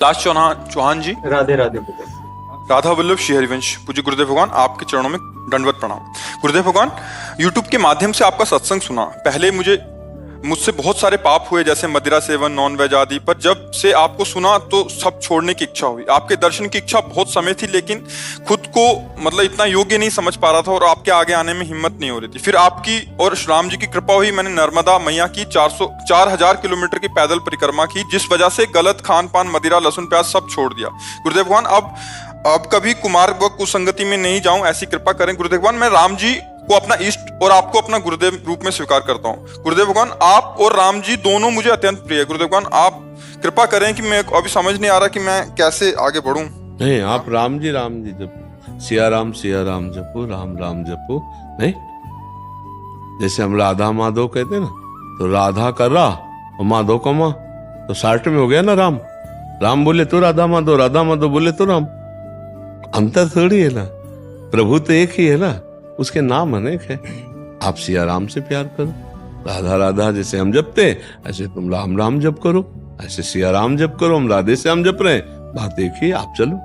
Last Chauhan जी, राधे राधे पुत्र। राधा वल्लभ श्री हरिवंश, पूज्य गुरुदेव भगवान, आपके चरणों में दंडवत प्रणाम। गुरुदेव भगवान, यूट्यूब के माध्यम से आपका सत्संग सुना। पहले मुझसे बहुत सारे पाप हुए, जैसे मदिरा सेवन, नॉन वेज आदि, पर जब से आपको सुना तो सब छोड़ने की इच्छा हुई। आपके दर्शन की इच्छा बहुत समय थी, लेकिन खुद को इतना योग्य नहीं समझ पा रहा था और आपके आगे आने में हिम्मत नहीं हो रही थी। फिर आपकी और राम जी की कृपा हुई, मैंने नर्मदा मैया की 4000 किलोमीटर की पैदल परिक्रमा की, जिस वजह से गलत खान पान, मदिरा, लहसुन, प्याज सब छोड़ दिया। गुरुदेव भगवान, अब कभी कुमार व कुसंगति में नहीं जाऊं, ऐसी कृपा करें। गुरुदेव भगवान, मैं राम जी को अपना इष्ट और आपको अपना गुरुदेव रूप में स्वीकार करता हूँ। गुरुदेव भगवान, आप और राम जी दोनों मुझे अत्यंत प्रिय है। गुरुदेव भगवान, आप कृपा करें कि मैं अभी समझ नहीं आ रहा कि मैं कैसे आगे बढ़ूं। नहीं, आप राम जी जपो, सिया राम जपो, राम राम जपो। नहीं, जैसे हम राधा माधव कहते हैं ना, तो राधा का रा और माधव का माँ, तो 60 में हो गया ना। राम राम बोले तो राधा माधव बोले तो राम। अंतर थोड़ी है ना, प्रभु तो एक ही है ना, उसके नाम अनेक है। आप सिया राम से प्यार करो, राधा राधा जैसे हम जपते ऐसे तुम राम राम जप करो, ऐसे सिया राम जप करो, हम राधे से हम जप रहे हैं, बात एक ही। आप चलो,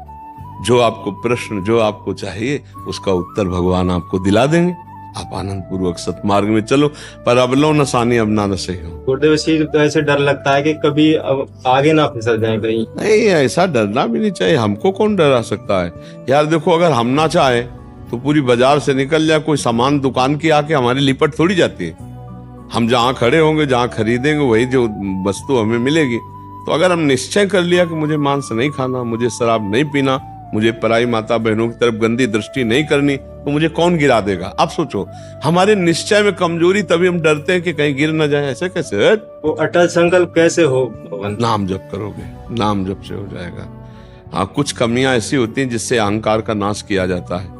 जो आपको प्रश्न, जो आपको चाहिए उसका उत्तर भगवान आपको दिला देंगे। आप आनंद पूर्वक सतमार्ग में चलो, पर अब लो नसानी अब ना नसे हो। गुरुदेव जी, तो ऐसे डर लगता है कि कभी अब आगे ना फिसल जाए कहीं। नहीं, ऐसा डरना भी नहीं चाहिए। हमको कौन डरा सकता है यार। देखो, अगर हम ना चाहे तो पूरी बाजार से निकल जाए कोई सामान दुकान की, आके हमारी लिपट थोड़ी जाती है। हम जहाँ खड़े होंगे, जहाँ खरीदेंगे, वही जो वस्तु हमें मिलेगी। तो अगर हम निश्चय कर लिया कि मुझे मांस नहीं खाना, मुझे शराब नहीं पीना, मुझे पराई माता बहनों की तरफ गंदी दृष्टि नहीं करनी, तो मुझे कौन गिरा देगा। आप सोचो, हमारे निश्चय में कमजोरी, तभी हम डरते हैं कि कहीं गिर न जाए। ऐसे कैसे? वो अटल संकल्प कैसे हो? नाम जप करोगे, नाम जप से हो जाएगा। हाँ, कुछ कमियां ऐसी होती हैं जिससे अहंकार का नाश किया जाता है।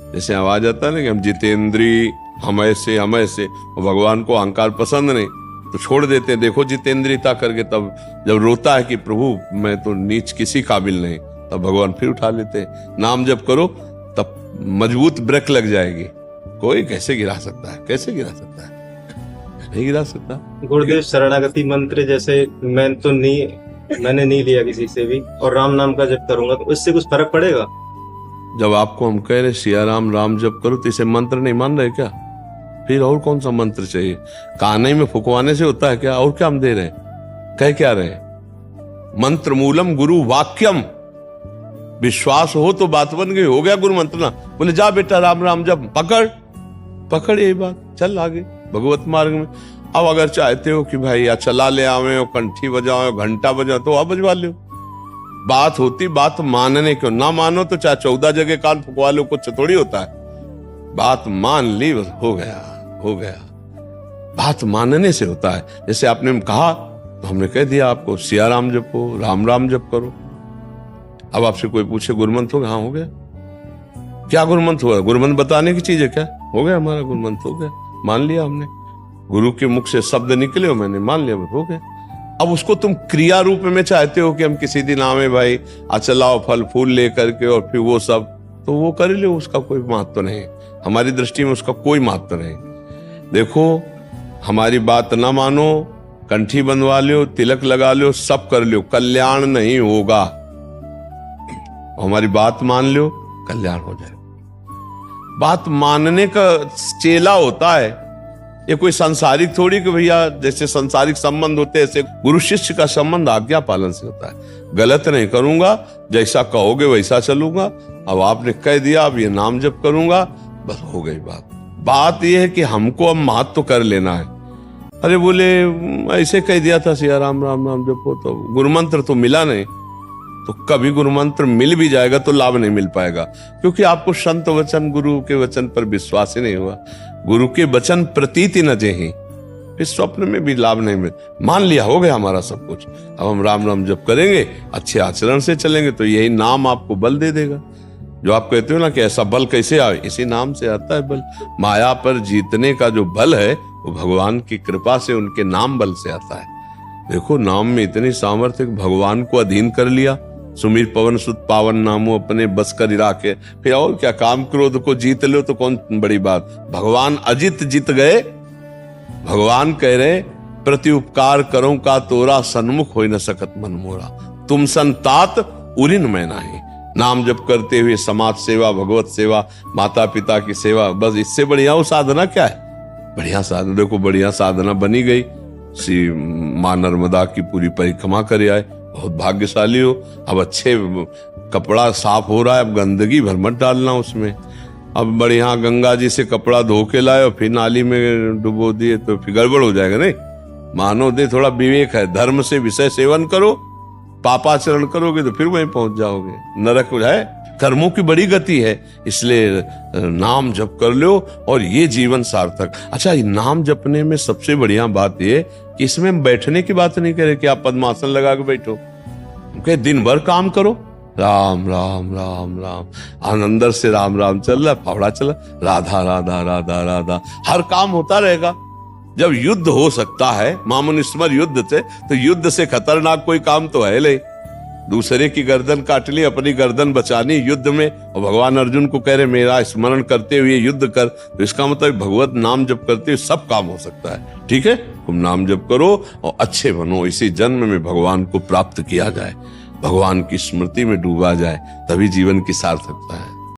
जैसे आवाज आता है ना कि हम जितेंद्री, हम ऐसे, और भगवान को अहंकार पसंद नहीं तो छोड़ देते हैं। देखो जितेंद्रियता करके, तब जब रोता है कि प्रभु मैं तो नीच किसी काबिल नहीं, तब भगवान फिर उठा लेते हैं। नाम जप करो, तब मजबूत ब्रेक लग जाएगी। कोई कैसे गिरा सकता है? कैसे गिरा सकता है? नहीं गिरा सकता। गुरुदेव, शरणागति मंत्र जैसे मैंने नहीं लिया किसी से भी, और राम नाम का जप करूंगा तो इससे कुछ फर्क पड़ेगा? जब आपको हम कह रहे सिया राम राम जप करो, तो इसे मंत्र नहीं मान रहे क्या? फिर और कौन सा मंत्र चाहिए? काने में फुकवाने से होता है क्या? और क्या हम दे रहे हैं? कह क्या रहे हैं? मंत्र मूलम गुरु वाक्यम। विश्वास हो तो बात बन गई, हो गया गुरु मंत्र ना। बोले जा बेटा राम राम जप, पकड़ यही बात, चल आगे भगवत मार्ग में। अब अगर चाहते हो कि भाई या चला ले आवे, कंठी बजाओ, घंटा बजाओ, तो आप बजवा लो। बात होती बात मानने क्यों? ना मानो तो चाहे 14 जगह कान फुकवा लो, कुछ थोड़ी होता है। बात मान ली, बस हो गया। बात मानने से होता है। जैसे आपने कहा तो हमने कह दिया आपको, सिया राम जपो, राम राम जप करो। अब आपसे कोई पूछे गुरुमंत्र हो गया? हाँ, हो गया। क्या गुरुमंत्र हुआ? गुरुमंत्र बताने की चीज है क्या? हो गया, हमारा गुरुमंत्र हो गया, मान लिया हमने। गुरु के मुख से शब्द निकले, मैंने मान लिया, हो गया। अब उसको तुम क्रिया रूप में चाहते हो कि हम किसी दिन आवे भाई, चलाओ फल फूल लेकर के और फिर वो सब, तो वो कर लो, उसका कोई महत्व नहीं। हमारी दृष्टि में उसका कोई महत्व नहीं। देखो, हमारी बात ना मानो, कंठी बंधवा लो, तिलक लगा लो, सब कर लो, कल्याण नहीं होगा। हमारी बात मान लो, कल्याण हो जाएगा। बात मानने का चेला होता है, ये कोई सांसारिक थोड़ी कि भैया जैसे सांसारिक संबंध होते हैं, ऐसे गुरु शिष्य का संबंध आज्ञा पालन से होता है। गलत नहीं करूंगा, जैसा कहोगे वैसा चलूंगा। अब आपने कह दिया, अब ये नाम जप करूंगा, बस हो गई बात ये है कि हमको अब महत्व कर लेना है। अरे बोले ऐसे कह दिया था सिया राम राम राम जपो, तो गुरुमंत्र तो मिला नहीं। तो कभी गुरुमंत्र मिल भी जाएगा तो लाभ नहीं मिल पाएगा, क्योंकि आपको संत वचन, गुरु के वचन पर विश्वास ही नहीं हुआ। गुरु के वचन प्रतीति न जेहि, फिर स्वप्न में भी लाभ नहीं मिल। मान लिया, हो गया हमारा सब कुछ। अब हम राम राम जप करेंगे, अच्छे आचरण से चलेंगे, तो यही नाम आपको बल दे देगा। जो आप कहते हो ना कि ऐसा बल कैसे आए, इसी नाम से आता है बल। माया पर जीतने का जो बल है वो भगवान की कृपा से, उनके नाम बल से आता है। देखो, नाम में इतनी सामर्थ्य, भगवान को अधीन कर लिया। सुमीर पवन सुत पावन नामो अपने बस कर राखे। फिर और क्या, काम क्रोध को जीत लो तो कौन बड़ी बात। भगवान अजित जीत गए। भगवान कह रहे, प्रति उपकार करो का तोरा, सन्मुख हो न सकत मन मोरा। तुम संतात उरिन में नाही। नाम जप करते हुए समाज सेवा, भगवत सेवा, माता पिता की सेवा, बस इससे बढ़िया वो साधना क्या है? बढ़िया साधना, देखो बढ़िया साधना बनी गई। श्री मां नर्मदा की पूरी परिक्रमा करे आए, बहुत भाग्यशाली हो। अब अच्छे कपड़ा साफ हो रहा है, अब गंदगी भर मत डालना उसमें। अब बढ़िया गंगा जी से कपड़ा धो के लाए और फिर नाली में डुबो दिए तो फिर गड़बड़ हो जाएगा। नहीं, मानव दे थोड़ा विवेक है, धर्म से विषय सेवन करो, पापाचरण करोगे तो फिर वहीं पहुंच जाओगे। नरक है, कर्मों की बड़ी गति है, इसलिए नाम जप कर लो और ये जीवन सार्थक। अच्छा, नाम जपने में सबसे बढ़िया बात ये कि इसमें बैठने की बात नहीं करे कि आप पद्मासन लगा के बैठो, okay? दिन भर काम करो, राम राम राम राम, अंदर से राम राम चल रहा, फावड़ा चल रहा, राधा राधा राधा राधा, हर काम होता रहेगा। जब युद्ध हो सकता है, मामून स्मर युद्ध से, तो युद्ध से खतरनाक कोई काम तो है नहीं। दूसरे की गर्दन काट ली, अपनी गर्दन बचानी युद्ध में, और भगवान अर्जुन को कह रहे मेरा स्मरण करते हुए युद्ध कर, तो इसका मतलब भगवत नाम जप करते हुए सब काम हो सकता है। ठीक है, तुम नाम जप करो और अच्छे बनो, इसी जन्म में भगवान को प्राप्त किया जाए, भगवान की स्मृति में डूबा जाए, तभी जीवन की सार्थकता है।